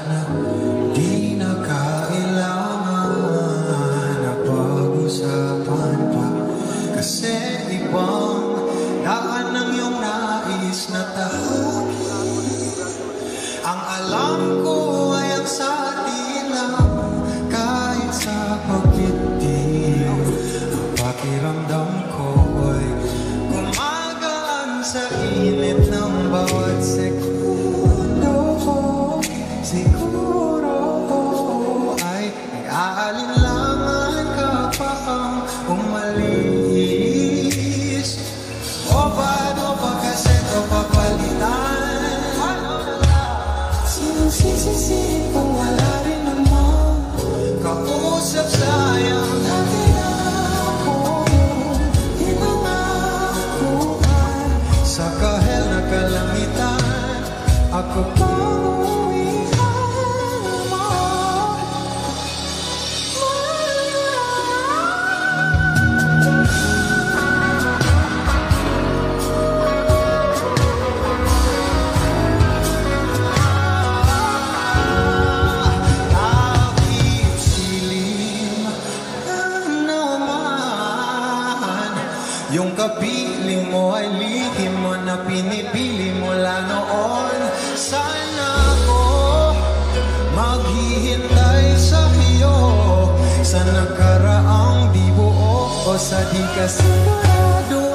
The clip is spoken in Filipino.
sana di na kailangan na pag-usapan pa. Kasi ibang daan ng iyong nais na tahakin. Ang alam ko ay ang sa atin lang, kahit sa pagdidig. Ang pakiramdam ko ay gumagaan sa init ng bawat segundo. Siguro ay nag-aalinlangan ka pa ang umalis. O paano ba kasi ito papalitan? Sinusisisi kung wala rin naman kausap sayang natin ako. Hinangakuan sa kahel na kalamitan, ako pang uwihan mo. Kahit silim na naman, yung kapiling mo ay lihim mo na pinipili mula noon. Sana ako maghihintay sa iyo sa nakaraang di buo o sa di ka sigurado.